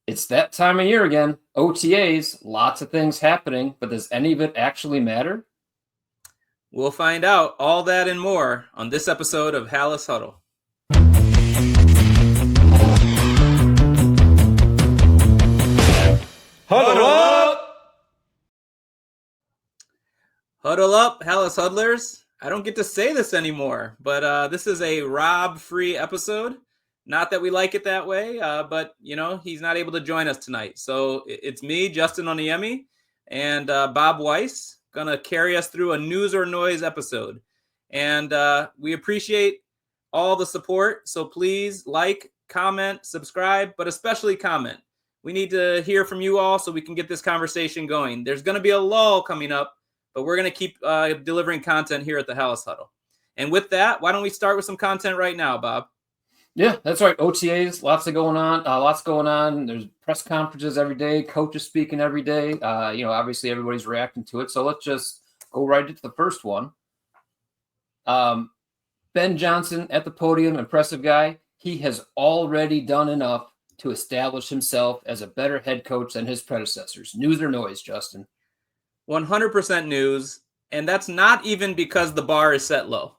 It's that time of year again. OTAs, lots of things happening, but does any of it actually matter? We'll find out all that and more on this episode of Hallis Huddle. Huddle up! Huddle up, Hallis Huddlers. I don't get to say this anymore, but this is a Rob-free episode. Not that we like it that way, but, he's not able to join us tonight. So it's me, Justin Oniemi, and Bob Weiss going to carry us through a News or Noise episode. And we appreciate all the support. So please like, comment, subscribe, but especially comment. We need to hear from you all so we can get this conversation going. There's going to be a lull coming up, but we're going to keep delivering content here at the Hallis Huddle. And with that, why don't we start with some content right now, Bob? Yeah, that's right. OTAs, lots going on. There's press conferences every day, coaches speaking every day. Obviously everybody's reacting to it. So let's just go right into the first one. Ben Johnson at the podium, impressive guy. He has already done enough to establish himself as a better head coach than his predecessors. News or noise, Justin? 100% news. And that's not even because the bar is set low.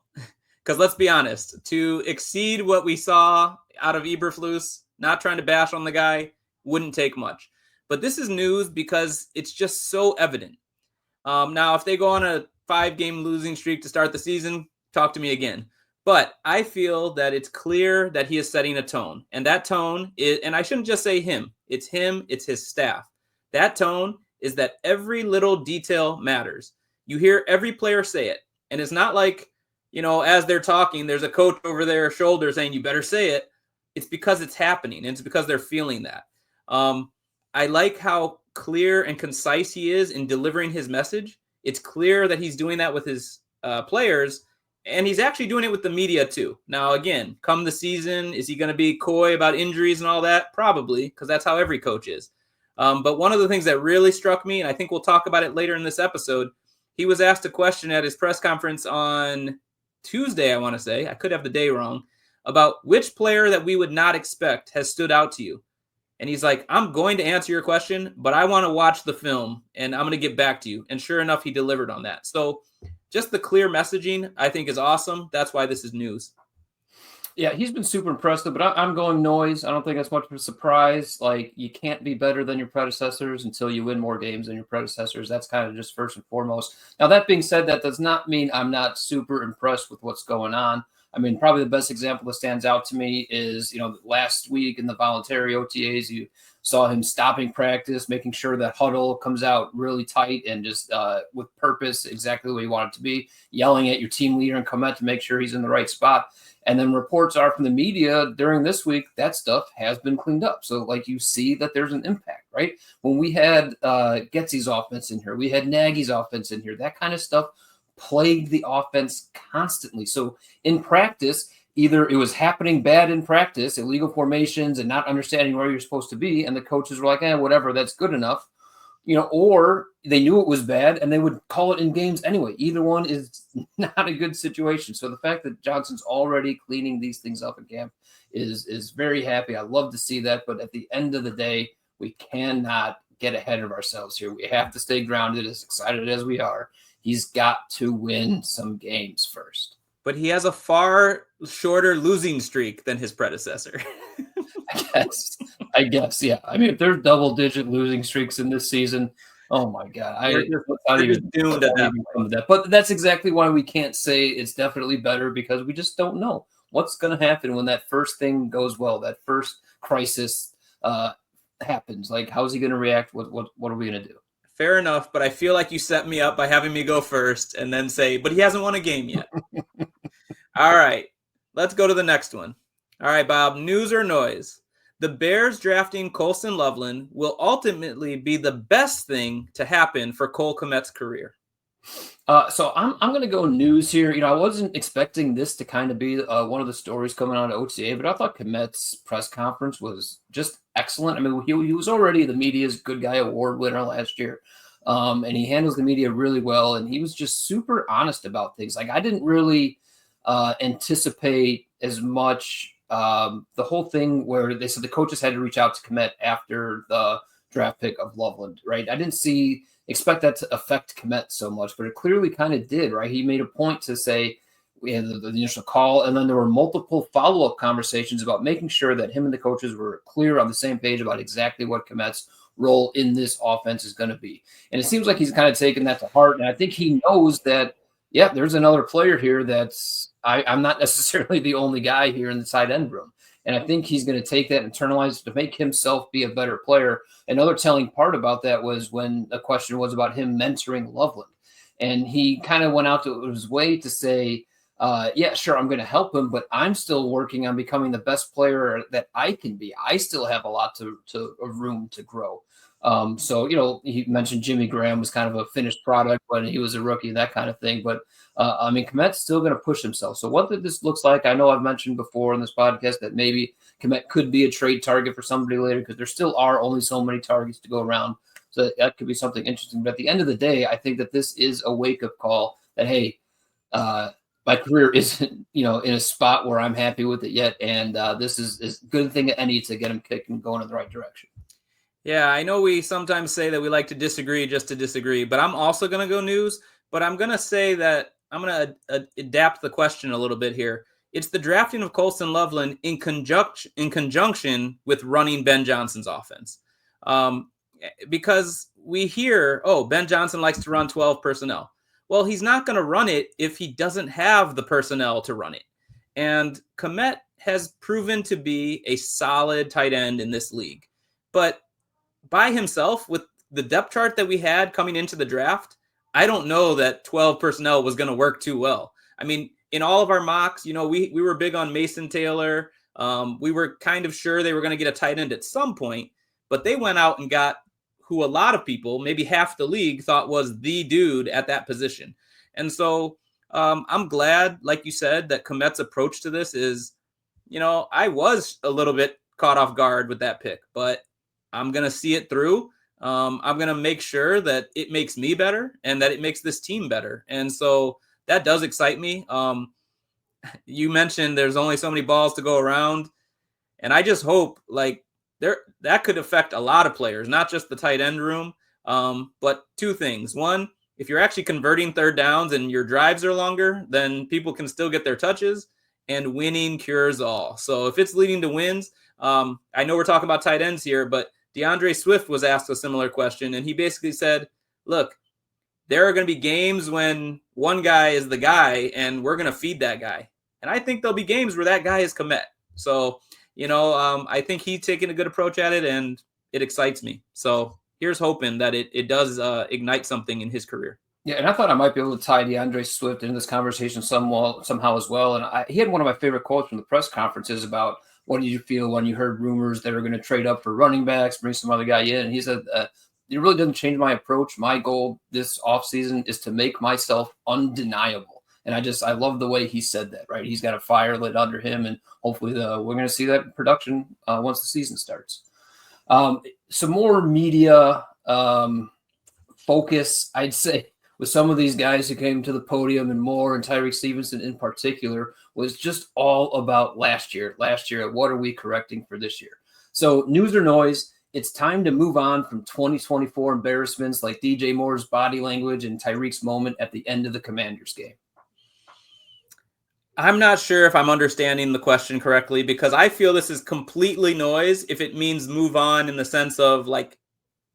Because let's be honest, to exceed what we saw out of Eberflus, not trying to bash on the guy, wouldn't take much. But this is news because it's just so evident. Now, if they go on a 5-game losing streak to start the season, talk to me again. But I feel that it's clear that he is setting a tone. And that tone is, and I shouldn't just say him, it's his staff. That tone is that every little detail matters. You hear every player say it. And it's not like, as they're talking, there's a coach over their shoulder saying, you better say it. It's because it's happening. And it's because they're feeling that. I like how clear and concise he is in delivering his message. It's clear that he's doing that with his players. And he's actually doing it with the media too. Now, again, come the season, is he going to be coy about injuries and all that? Probably, because that's how every coach is. But one of the things that really struck me, and I think we'll talk about it later in this episode, he was asked a question at his press conference on Tuesday, I want to say, I could have the day wrong, about which player that we would not expect has stood out to you. And he's like, I'm going to answer your question, but I want to watch the film and I'm going to get back to you. And sure enough, he delivered on that. So just the clear messaging, I think, is awesome. That's why this is news. Yeah, he's been super impressive, but I'm going noise. I don't think that's much of a surprise. Like, you can't be better than your predecessors until you win more games than your predecessors. That's kind of just first and foremost. Now, that being said, that does not mean I'm not super impressed with what's going on. I mean, probably the best example that stands out to me is, last week in the voluntary OTAs, you saw him stopping practice, making sure that huddle comes out really tight and just with purpose, exactly the way you want it to be, yelling at your team leader and Kmet to make sure he's in the right spot. And then reports are from the media during this week, that stuff has been cleaned up. So, you see that there's an impact, right? When we had Getsy's offense in here, we had Nagy's offense in here, that kind of stuff plagued the offense constantly. So in practice, either it was happening bad in practice, illegal formations and not understanding where you're supposed to be, and the coaches were like, whatever, that's good enough. Or they knew it was bad and they would call it in games anyway. Either one is not a good situation. So the fact that Johnson's already cleaning these things up in camp is very happy. I love to see that. But at the end of the day, we cannot get ahead of ourselves here. We have to stay grounded, as excited as we are. He's got to win some games first. But he has a far shorter losing streak than his predecessor. I guess, yeah. I mean, if there's double-digit losing streaks in this season, oh my God, we're just doomed at that. But that's exactly why we can't say it's definitely better, because we just don't know what's going to happen when that first thing goes well, that first crisis happens. Like, how's he going to react? What are we going to do? Fair enough, but I feel like you set me up by having me go first and then say, but he hasn't won a game yet. All right, let's go to the next one. All right, Bob, news or noise? The Bears drafting Colston Loveland will ultimately be the best thing to happen for Cole Kmet's career. So I'm going to go news here. I wasn't expecting this to kind of be one of the stories coming out of OTA, but I thought Kmet's press conference was just excellent. I mean, he was already the media's Good Guy Award winner last year, and he handles the media really well, and he was just super honest about things. Like, I didn't really anticipate as much the whole thing where they said the coaches had to reach out to Kmet after the draft pick of Loveland, right? I didn't expect that to affect Kmet so much, but it clearly kind of did, right? He made a point to say we had the initial call, and then there were multiple follow-up conversations about making sure that him and the coaches were clear on the same page about exactly what Kmet's role in this offense is going to be. And it seems like he's kind of taken that to heart, and I think he knows that, yeah, there's another player here that's I'm not necessarily the only guy here in the tight end room. And I think he's going to take that and internalize to make himself be a better player. Another telling part about that was when the question was about him mentoring Loveland. And he kind of went out to his way to say, yeah, sure, I'm going to help him, but I'm still working on becoming the best player that I can be. I still have a lot of room to grow. So, he mentioned Jimmy Graham was kind of a finished product when he was a rookie, that kind of thing. But, Kmet's still going to push himself. So what this looks like, I know I've mentioned before in this podcast that maybe Kmet could be a trade target for somebody later because there still are only so many targets to go around. So that could be something interesting. But at the end of the day, I think that this is a wake-up call that, hey, my career isn't, in a spot where I'm happy with it yet. And this is a good thing I need to get him kicking, going in the right direction. Yeah, I know we sometimes say that we like to disagree just to disagree, but I'm also going to go news. But I'm going to say that I'm going to adapt the question a little bit here. It's the drafting of Colston Loveland in conjunction with running Ben Johnson's offense. Because we hear, Ben Johnson likes to run 12 personnel. Well, he's not going to run it if he doesn't have the personnel to run it. And Kmet has proven to be a solid tight end in this league. But by himself, with the depth chart that we had coming into the draft, I don't know that 12 personnel was going to work too well. I mean, in all of our mocks, we were big on Mason Taylor. We were kind of sure they were going to get a tight end at some point, but they went out and got who a lot of people, maybe half the league, thought was the dude at that position. And so I'm glad, like you said, that Kmet's approach to this is, I was a little bit caught off guard with that pick, but I'm going to see it through. I'm going to make sure that it makes me better and that it makes this team better. And so that does excite me. You mentioned there's only so many balls to go around. And I just hope that could affect a lot of players, not just the tight end room. But two things. One, if you're actually converting third downs and your drives are longer, then people can still get their touches, and winning cures all. So if it's leading to wins, I know we're talking about tight ends here, but DeAndre Swift was asked a similar question, and he basically said, look, there are going to be games when one guy is the guy, and we're going to feed that guy. And I think there'll be games where that guy is Kmet. So, I think he's taking a good approach at it, and it excites me. So here's hoping that it does ignite something in his career. Yeah, and I thought I might be able to tie DeAndre Swift into this conversation somehow as well. And he had one of my favorite quotes from the press conferences about what did you feel when you heard rumors they were going to trade up for running backs, bring some other guy in. And he said, it really doesn't change my approach. My goal this offseason is to make myself undeniable. And I love the way he said that, right? He's got a fire lit under him, and hopefully we're going to see that in production once the season starts. Some more media focus, I'd say, with some of these guys who came to the podium and Moore and Tyrique Stevenson in particular, was just all about last year. What are we correcting for this year? So news or noise, it's time to move on from 2024 embarrassments like DJ Moore's body language and Tyrique's moment at the end of the Commanders game. I'm not sure if I'm understanding the question correctly, because I feel this is completely noise if it means move on in the sense of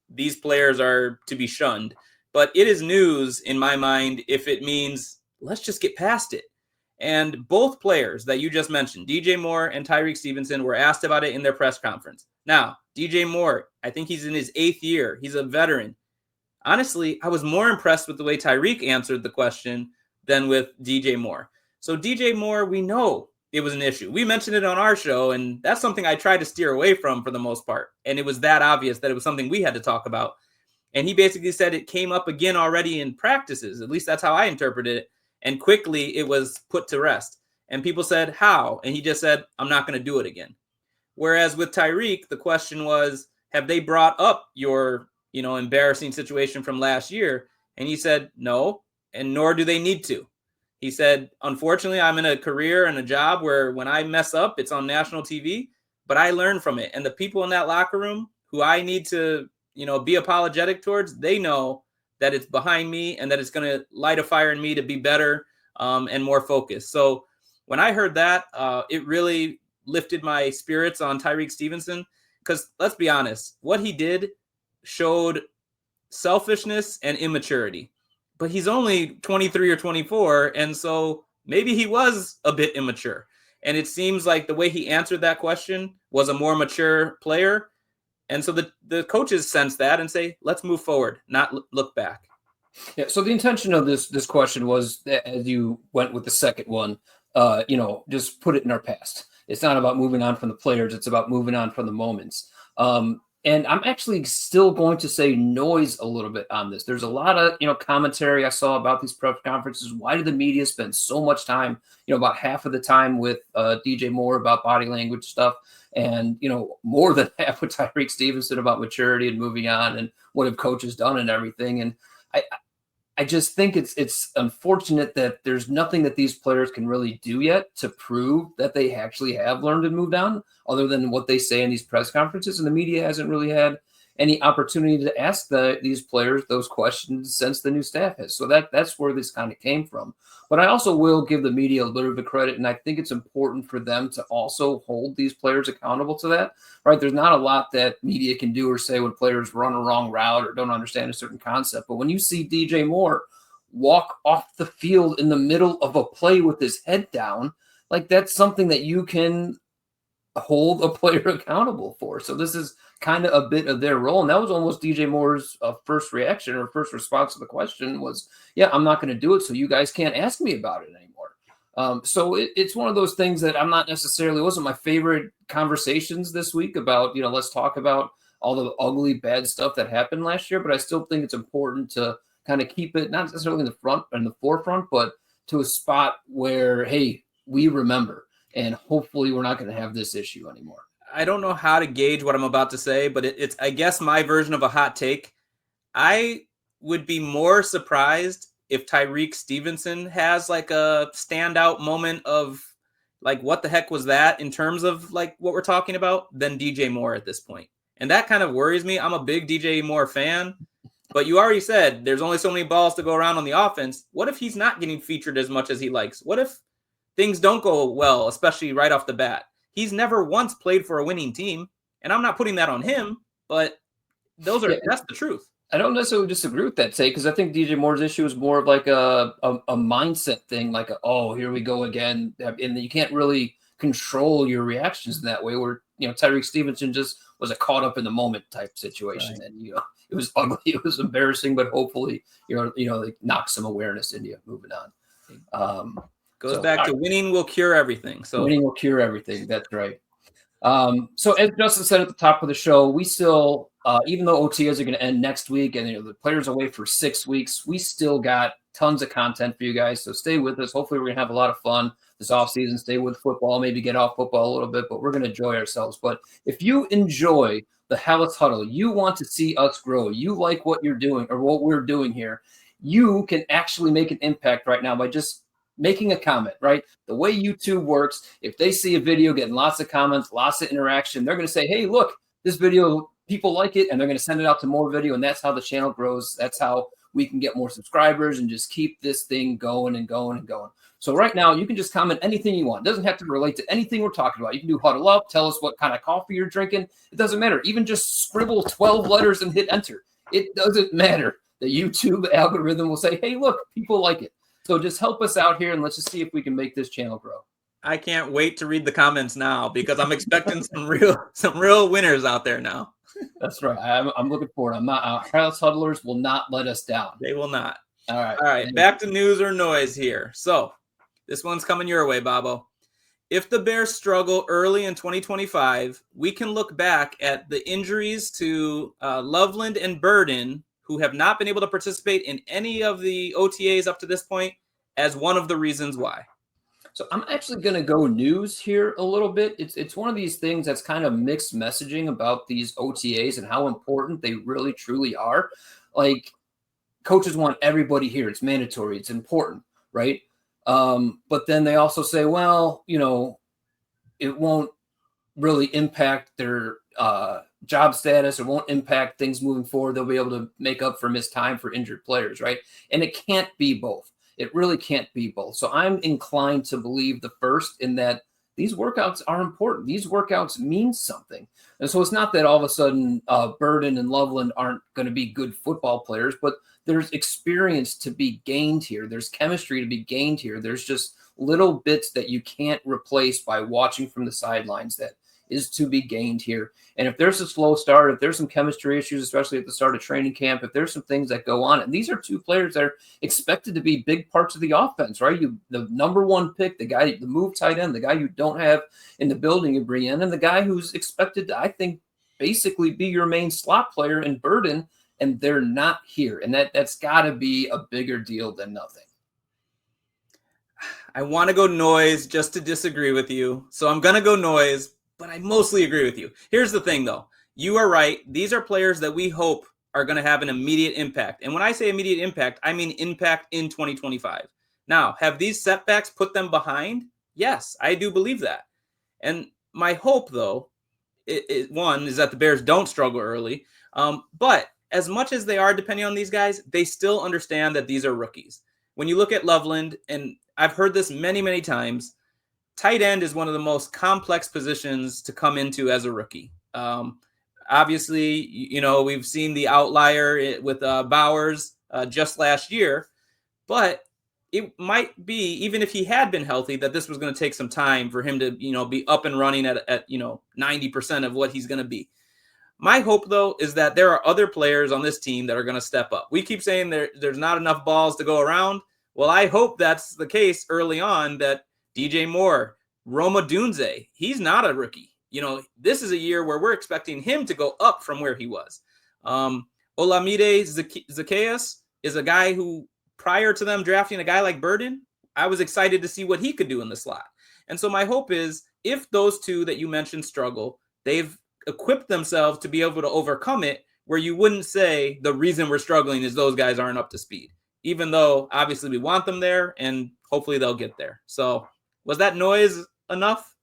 these players are to be shunned. But it is news in my mind if it means let's just get past it. And both players that you just mentioned, DJ Moore and Tyrique Stevenson, were asked about it in their press conference. Now, DJ Moore, I think he's in his 8th year. He's a veteran. Honestly, I was more impressed with the way Tyrique answered the question than with DJ Moore. So DJ Moore, we know it was an issue. We mentioned it on our show, and that's something I tried to steer away from for the most part. And it was that obvious that it was something we had to talk about. And he basically said it came up again already in practices. At least that's how I interpreted it. And quickly it was put to rest. And people said, how? And he just said, I'm not going to do it again. Whereas with Tyrique, the question was, have they brought up your, embarrassing situation from last year? And he said, no, and nor do they need to. He said, unfortunately, I'm in a career and a job where when I mess up, it's on national TV, but I learn from it. And the people in that locker room who I need to, be apologetic towards, they know that it's behind me and that it's going to light a fire in me to be better and more focused. So when I heard that, it really lifted my spirits on Tyrique Stevenson, because let's be honest, what he did showed selfishness and immaturity. But he's only 23 or 24, and so maybe he was a bit immature. And it seems like the way he answered that question was a more mature player. And so the coaches sense that and say, let's move forward, not look back. Yeah. So the intention of this question was, as you went with the second one, just put it in our past. It's not about moving on from the players. It's about moving on from the moments. And I'm actually still going to say noise a little bit on this. There's a lot of, commentary I saw about these press conferences. Why did the media spend so much time, about half of the time with DJ Moore about body language stuff, and, more than half with Tyrique Stevenson about maturity and moving on and what have coaches done and everything. And I just think it's unfortunate that there's nothing that these players can really do yet to prove that they actually have learned and moved on, other than what they say in these press conferences. And the media hasn't really had any opportunity to ask these players those questions since the new staff has. So that's where this kind of came from. But I also will give the media a little bit of credit, and I think it's important for them to also hold these players accountable to that, right? There's not a lot that media can do or say when players run a wrong route or don't understand a certain concept. But when you see DJ Moore walk off the field in the middle of a play with his head down, like that's something that you can hold a player accountable for. So this is kind of a bit of their role. And that was almost DJ Moore's first reaction or first response to the question was, yeah, I'm not going to do it, so you guys can't ask me about it anymore. So it's one of those things that I'm not necessarily, wasn't my favorite conversations this week about, let's talk about all the ugly, bad stuff that happened last year. But I still think it's important to kind of keep it, not necessarily in the forefront, but to a spot where, hey, we remember, and hopefully we're not going to have this issue anymore. I don't know how to gauge what I'm about to say, but it's, I guess, my version of a hot take. I would be more surprised if Tyrique Stevenson has like a standout moment of like, what the heck was that in terms of like what we're talking about, than DJ Moore at this point. And that kind of worries me. I'm a big DJ Moore fan, but you already said there's only so many balls to go around on the offense. What if he's not getting featured as much as he likes? What if things don't go well, especially right off the bat? He's never once played for a winning team, and I'm not putting that on him, but that's the truth. I don't necessarily disagree with that take, because I think DJ Moore's issue is more of like a mindset thing, like here we go again, and you can't really control your reactions in that way. Where Tyrique Stevenson just was a caught up in the moment type situation, right. And it was ugly, it was embarrassing, but hopefully they knock some awareness into you moving on. Goes back to winning will cure everything. So winning will cure everything. That's right. So as Justin said at the top of the show, we still, even though OTAs are going to end next week and the players are away for 6 weeks, we still got tons of content for you guys. So stay with us. Hopefully we're going to have a lot of fun this offseason. Stay with football, maybe get off football a little bit, but we're going to enjoy ourselves. But if you enjoy the Hellas Huddle, you want to see us grow, you like what you're doing or what we're doing here, you can actually make an impact right now by just making a comment, right? The way YouTube works, if they see a video getting lots of comments, lots of interaction, they're going to say, hey, look, this video, people like it, and they're going to send it out to more video, and that's how the channel grows. That's how we can get more subscribers and just keep this thing going and going and going. So right now, you can just comment anything you want. It doesn't have to relate to anything we're talking about. You can do huddle up, tell us what kind of coffee you're drinking. It doesn't matter. Even just scribble 12 letters and hit enter. It doesn't matter. The YouTube algorithm will say, hey, look, people like it. So just help us out here, and let's just see if we can make this channel grow. I can't wait to read the comments now, because I'm expecting some real winners out there now. That's right. I'm looking forward. I'm not. Hellas Huddlers will not let us down. They will not. All right. All right. Back to news or noise here. So this one's coming your way, Bobo. If the Bears struggle early in 2025, we can look back at the injuries to Loveland and Burden, who have not been able to participate in any of the OTAs up to this point, as one of the reasons why. So I'm actually going to go news here a little bit. It's one of these things that's kind of mixed messaging about these OTAs and how important they really, truly are. Like, coaches want everybody here. It's mandatory. It's important, right? But then they also say, well, it won't really impact their job status. It won't impact things moving forward. They'll be able to make up for missed time for injured players, right? And it can't be both. It really can't be both. So I'm inclined to believe the first, in that these workouts are important. These workouts mean something. And so it's not that all of a sudden Burden and Loveland aren't going to be good football players, but there's experience to be gained here. There's chemistry to be gained here. There's just little bits that you can't replace by watching from the sidelines that is to be gained here. And if there's a slow start, if there's some chemistry issues, especially at the start of training camp, if there's some things that go on, and these are two players that are expected to be big parts of the offense, right? The number one pick, the guy, the move tight end, the guy you don't have in the building you bring in, and the guy who's expected to, I think, basically be your main slot player in Burden, and they're not here. And that's got to be a bigger deal than nothing. I want to go noise just to disagree with you. So I'm going to go noise, but I mostly agree with you. Here's the thing, though. You are right. These are players that we hope are going to have an immediate impact. And when I say immediate impact, I mean impact in 2025. Now, have these setbacks put them behind? Yes, I do believe that. And my hope, though, one, is that the Bears don't struggle early. But as much as they are depending on these guys, they still understand that these are rookies. When you look at Loveland, and I've heard this many, many times, tight end is one of the most complex positions to come into as a rookie. Obviously, we've seen the outlier with Bowers just last year, but it might be, even if he had been healthy, that this was going to take some time for him to, be up and running at 90% of what he's going to be. My hope, though, is that there are other players on this team that are going to step up. We keep saying there's not enough balls to go around. Well, I hope that's the case early on, that DJ Moore, Roma Dunze, he's not a rookie. This is a year where we're expecting him to go up from where he was. Olamide Zacchaeus is a guy who, prior to them drafting a guy like Burden, I was excited to see what he could do in the slot. And so my hope is, if those two that you mentioned struggle, they've equipped themselves to be able to overcome it, where you wouldn't say the reason we're struggling is those guys aren't up to speed, even though obviously we want them there and hopefully they'll get there. So was that noise enough?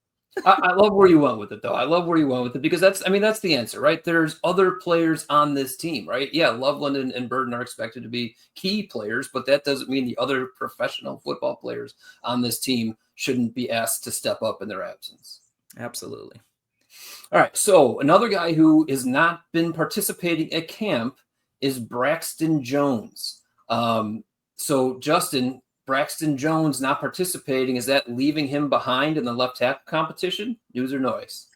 I love where you went with it, though. I love where you went with it, because that's the answer, right? There's other players on this team, right? Yeah, Loveland and Burden are expected to be key players, but that doesn't mean the other professional football players on this team shouldn't be asked to step up in their absence. Absolutely. All right, so another guy who has not been participating at camp is Braxton Jones. So, Justin, Braxton Jones not participating, is that leaving him behind in the left tackle competition? News or noise?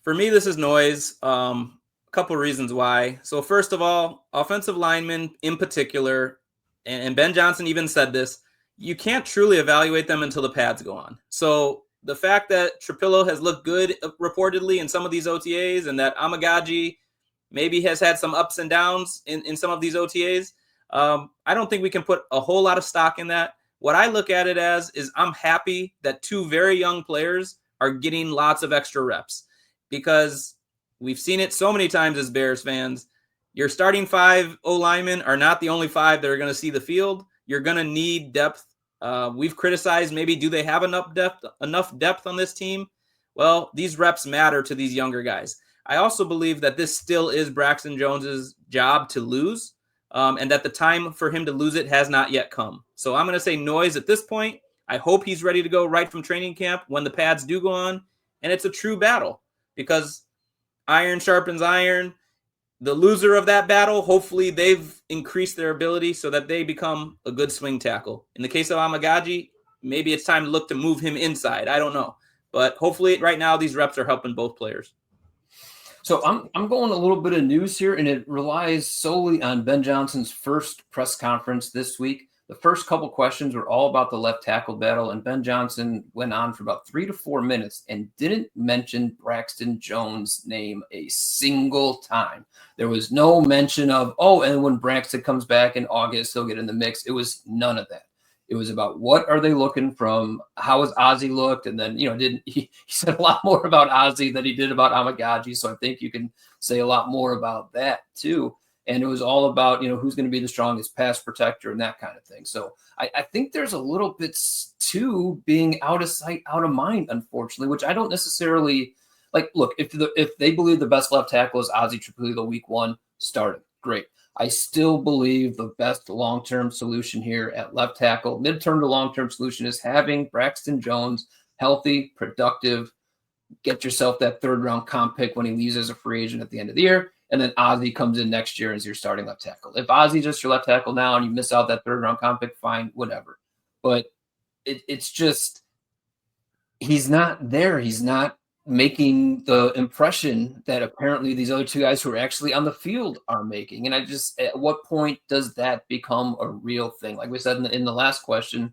For me, this is noise. A couple reasons why. So first of all, offensive linemen in particular, and Ben Johnson even said this, you can't truly evaluate them until the pads go on. So the fact that Trapillo has looked good reportedly in some of these OTAs, and that Amagaji maybe has had some ups and downs in some of these OTAs, I don't think we can put a whole lot of stock in that. What I look at it as is, I'm happy that two very young players are getting lots of extra reps, because we've seen it so many times as Bears fans. Your starting 5 O-linemen are not the only 5 that are going to see the field. You're going to need depth. We've criticized, maybe, do they have enough depth on this team? Well, these reps matter to these younger guys. I also believe that this still is Braxton Jones's job to lose, and that the time for him to lose it has not yet come. So I'm going to say noise at this point. I hope he's ready to go right from training camp when the pads do go on, and it's a true battle, because iron sharpens iron. The loser of that battle, hopefully they've increased their ability so that they become a good swing tackle. In the case of Amagaji, maybe it's time to look to move him inside. I don't know. But hopefully right now these reps are helping both players. So I'm going a little bit of news here, and it relies solely on Ben Johnson's first press conference this week. The first couple questions were all about the left tackle battle, and Ben Johnson went on for about 3 to 4 minutes and didn't mention Braxton Jones' name a single time. There was no mention of, and when Braxton comes back in August, he'll get in the mix. It was none of that. It was about, what are they looking from? How has Ozzie looked? And then, he said a lot more about Ozzie than he did about Amagaji. So I think you can say a lot more about that too. And it was all about, who's going to be the strongest pass protector and that kind of thing. So I think there's a little bit to being out of sight, out of mind, unfortunately, which I don't necessarily like. Look, if they believe the best left tackle is Ozzie Trapilio week 1, start it. Great. I still believe the best long-term solution here at left tackle, midterm to long-term solution, is having Braxton Jones healthy, productive, get yourself that 3rd-round comp pick when he leaves as a free agent at the end of the year, and then Ozzie comes in next year as your starting left tackle. If Ozzie's just your left tackle now and you miss out that 3rd-round comp pick, fine, whatever. But it's just he's not there. He's not making the impression that apparently these other 2 guys who are actually on the field are making. And at what point does that become a real thing? Like we said in the last question,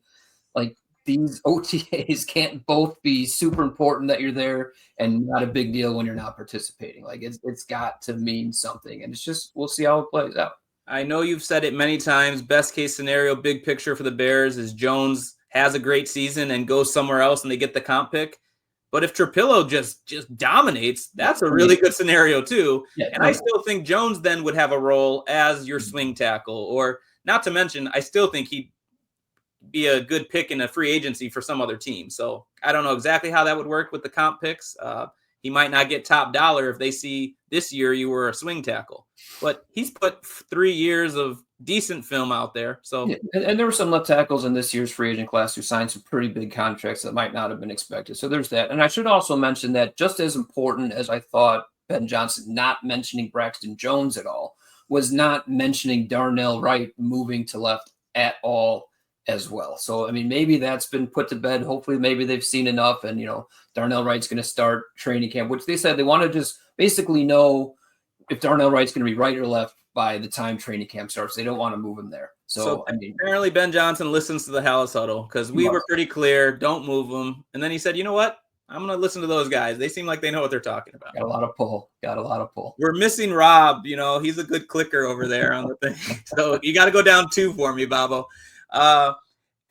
like these OTAs can't both be super important that you're there and not a big deal when you're not participating. Like it's got to mean something. And it's just, we'll see how it plays out. I know you've said it many times. Best case scenario, big picture for the Bears is Jones has a great season and goes somewhere else and they get the comp pick. But if Trapilio just dominates, that's a really good scenario too. Yeah, and I still think Jones then would have a role as your swing tackle, or not to mention, I still think he'd be a good pick in a free agency for some other team. So I don't know exactly how that would work with the comp picks. He might not get top dollar if they see this year you were a swing tackle, but he's put 3 years of decent film out there. So yeah, and there were some left tackles in this year's free agent class who signed some pretty big contracts that might not have been expected. So there's that. And I should also mention that just as important as I thought Ben Johnson not mentioning Braxton Jones at all was not mentioning Darnell Wright moving to left at all as well. So, I mean, maybe that's been put to bed. Hopefully, maybe they've seen enough. And, Darnell Wright's going to start training camp, which they said they want to just basically know if Darnell Wright's going to be right or left by the time training camp starts. They don't want to move him there. So I mean, apparently Ben Johnson listens to the Hallis Huddle because we were pretty clear, don't move him. And then he said, you know what? I'm going to listen to those guys. They seem like they know what they're talking about. Got a lot of pull. We're missing Rob. He's a good clicker over there on the thing. So you got to go down 2 for me, Bobo.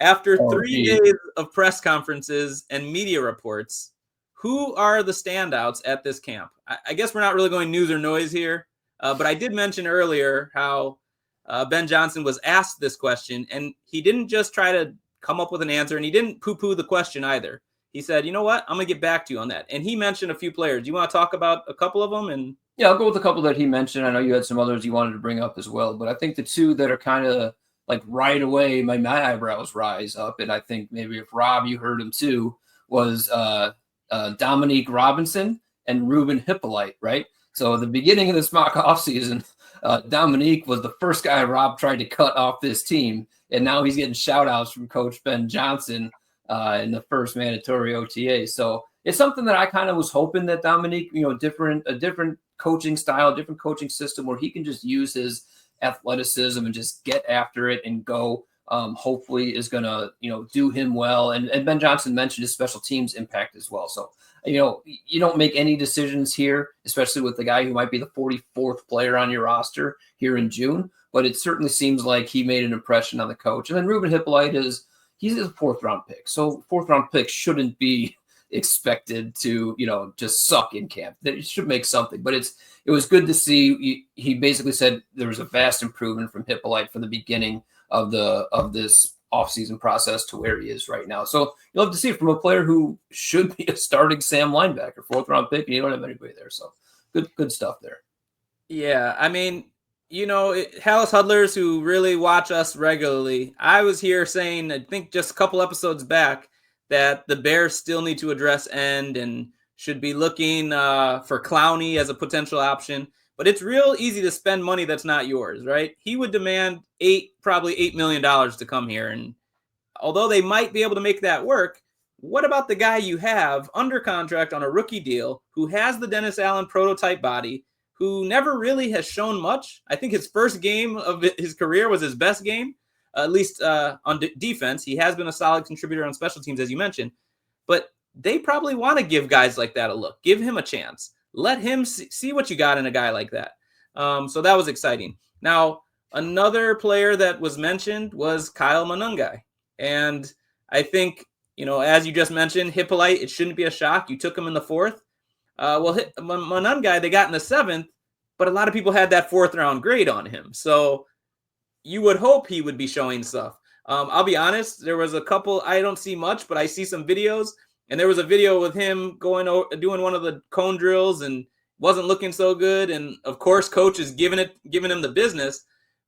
After 3 days of press conferences and media reports, who are the standouts at this camp? I guess we're not really going news or noise here, but I did mention earlier how Ben Johnson was asked this question, and he didn't just try to come up with an answer, and he didn't poo-poo the question either. He said, you know what? I'm going to get back to you on that. And he mentioned a few players. Do you want to talk about a couple of them? Yeah, I'll go with a couple that he mentioned. I know you had some others you wanted to bring up as well, but I think the 2 that are kind of like right away, my eyebrows rise up. And I think maybe if Rob, you heard him too, was Dominique Robinson and Ruben Hippolyte, right? So at the beginning of this mock offseason, Dominique was the first guy Rob tried to cut off this team. And now he's getting shout outs from Coach Ben Johnson in the first mandatory OTA. So it's something that I kind of was hoping that Dominique, a different coaching style, different coaching system where he can just use his athleticism and just get after it and go, hopefully is going to, do him well. And Ben Johnson mentioned his special teams impact as well. So, you don't make any decisions here, especially with the guy who might be the 44th player on your roster here in June, but it certainly seems like he made an impression on the coach. And then Ruben Hippolyte he's a 4th round pick. So 4th round pick shouldn't be expected to, just suck in camp. That should make something, but it was good to see. He basically said there was a vast improvement from Hippolyte from the beginning of this offseason process to where he is right now. So you'll have to see it from a player who should be a starting Sam linebacker, 4th round pick, and you don't have anybody there. So good stuff there. Yeah, I mean, Hallis Huddlers who really watch us regularly, I was here saying, I think just a couple episodes back, that the Bears still need to address end and should be looking for Clowney as a potential option. But it's real easy to spend money that's not yours, right? He would demand probably $8 million to come here. And although they might be able to make that work, what about the guy you have under contract on a rookie deal who has the Dennis Allen prototype body, who never really has shown much? I think his first game of his career was his best game. At least on defense. He has been a solid contributor on special teams, as you mentioned. But they probably want to give guys like that a look. Give him a chance. Let him see what you got in a guy like that. So that was exciting. Now, another player that was mentioned was Kyle Monangai. And I think, as you just mentioned, Hippolyte, it shouldn't be a shock. You took him in the 4th. Monangai, they got in the 7th. but a lot of people had that 4th round grade on him. So you would hope he would be showing stuff. I'll be honest, there was a couple, I don't see much, but I see some videos, and there was a video with him doing one of the cone drills and wasn't looking so good. And of course, coach is giving him the business,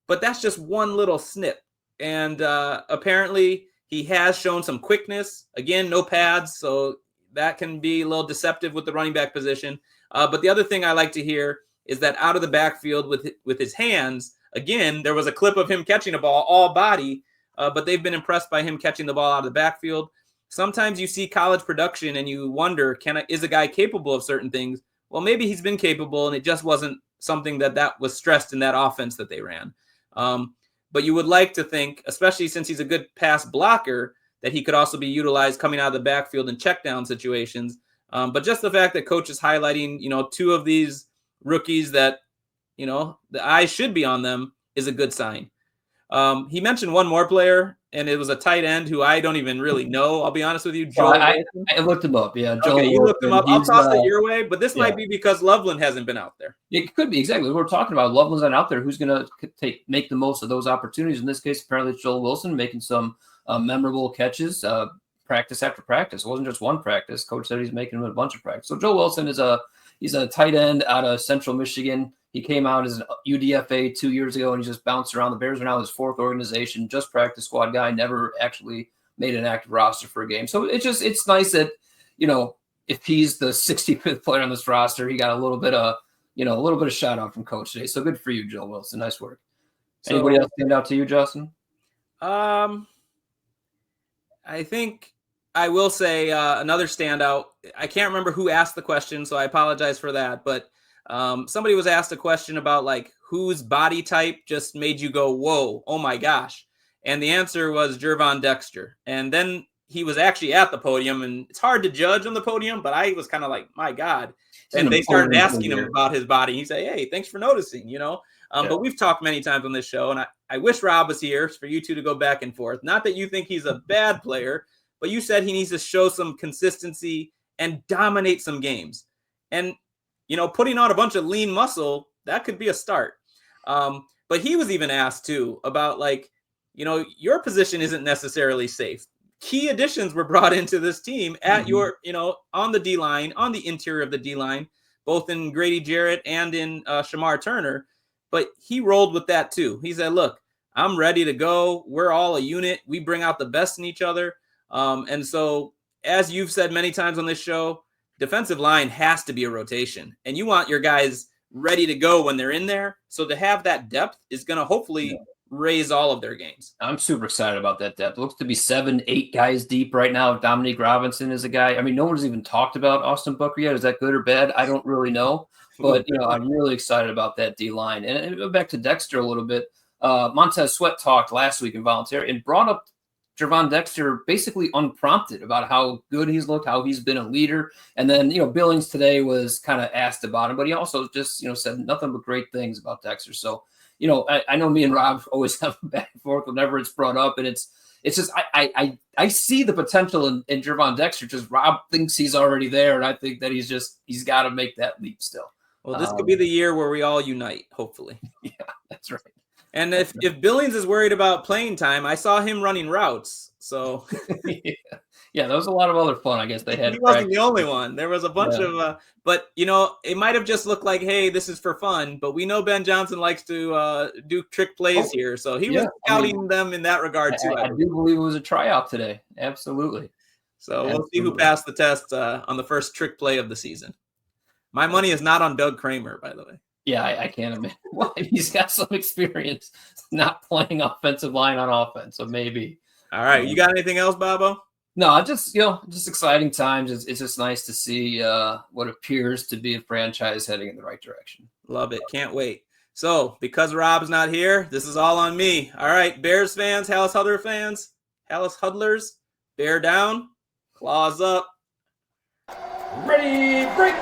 but that's just one little snip. And apparently he has shown some quickness. Again, no pads, so that can be a little deceptive with the running back position. But the other thing I like to hear is that out of the backfield with his hands, again, there was a clip of him catching a ball all body, but they've been impressed by him catching the ball out of the backfield. Sometimes you see college production and you wonder, is a guy capable of certain things? Well, maybe he's been capable, and it just wasn't something that was stressed in that offense that they ran. But you would like to think, especially since he's a good pass blocker, that he could also be utilized coming out of the backfield in check down situations. But just the fact that coach is highlighting, 2 of these rookies that, the eyes should be on them is a good sign. He mentioned one more player, and it was a tight end who I don't even really know. I'll be honest with you. Joel I looked him up. Yeah. Joel you looked him up. I'll toss it your way, but this might be because Loveland hasn't been out there. It could be, exactly. We're talking about Loveland's not out there. Who's going to make the most of those opportunities? In this case, apparently it's Joel Wilson making some memorable catches practice after practice. It wasn't just one practice. Coach said he's making them a bunch of practice. So Joel Wilson he's a tight end out of Central Michigan. He came out as an UDFA 2 years ago, and he just bounced around. The Bears are now his 4th organization, just practice squad guy, never actually made an active roster for a game. So it's nice that, if he's the 65th player on this roster, he got a little bit of shout out from coach today. So good for you, Joel Wilson. Nice work. So, anybody else stand out to you, Justin? I think I will say another standout. I can't remember who asked the question, so I apologize for that. But somebody was asked a question about whose body type just made you go, whoa, oh my gosh. And the answer was Gervon Dexter. And then he was actually at the podium, and it's hard to judge on the podium, but I was kind of like, my God. And they started asking him about his body. He said, hey, thanks for noticing, But we've talked many times on this show, and I wish Rob was here for you two to go back and forth. Not that you think he's a bad player, but you said he needs to show some consistency and dominate some games. And, putting on a bunch of lean muscle, that could be a start. But he was even asked, too, about, your position isn't necessarily safe. Key additions were brought into this team at your, on the D-line, on the interior of the D-line, both in Grady Jarrett and in Shamar Turner. But he rolled with that, too. He said, look, I'm ready to go. We're all a unit. We bring out the best in each other. And so, as you've said many times on this show, defensive line has to be a rotation. And you want your guys ready to go when they're in there. So to have that depth is going to hopefully raise all of their games. I'm super excited about that depth. It looks to be 7-8 guys deep right now. Dominique Robinson is a guy. I mean, no one's even talked about Austin Booker yet. Is that good or bad? I don't really know. But, I'm really excited about that D-line. And go back to Dexter a little bit. Montez Sweat talked last week in voluntary and brought up Gervon Dexter basically unprompted about how good he's looked, how he's been a leader. And then, Billings today was kind of asked about him, but he also just, said nothing but great things about Dexter. So, I know me and Rob always have a back and forth whenever it's brought up. And it's just, I see the potential in Gervon Dexter. Just Rob thinks he's already there. And I think that he's got to make that leap still. Well, this could be the year where we all unite, hopefully. Yeah, that's right. And if Billings is worried about playing time, I saw him running routes. So yeah, there was a lot of other fun, I guess they had. He wasn't the only one. There was a bunch of, but it might have just looked like, hey, this is for fun. But we know Ben Johnson likes to do trick plays here, so he was scouting them in that regard too. I do believe it was a tryout today. Absolutely. So we'll see who passed the test on the first trick play of the season. My money is not on Doug Kramer, by the way. Yeah, I can't imagine. Well, he's got some experience not playing offensive line on offense, so maybe. All right, you got anything else, Bobo? No, just exciting times. It's just nice to see what appears to be a franchise heading in the right direction. Love it. Can't wait. So, because Rob's not here, this is all on me. All right, Bears fans, Hallis Huddlers, bear down, claws up. Ready, break.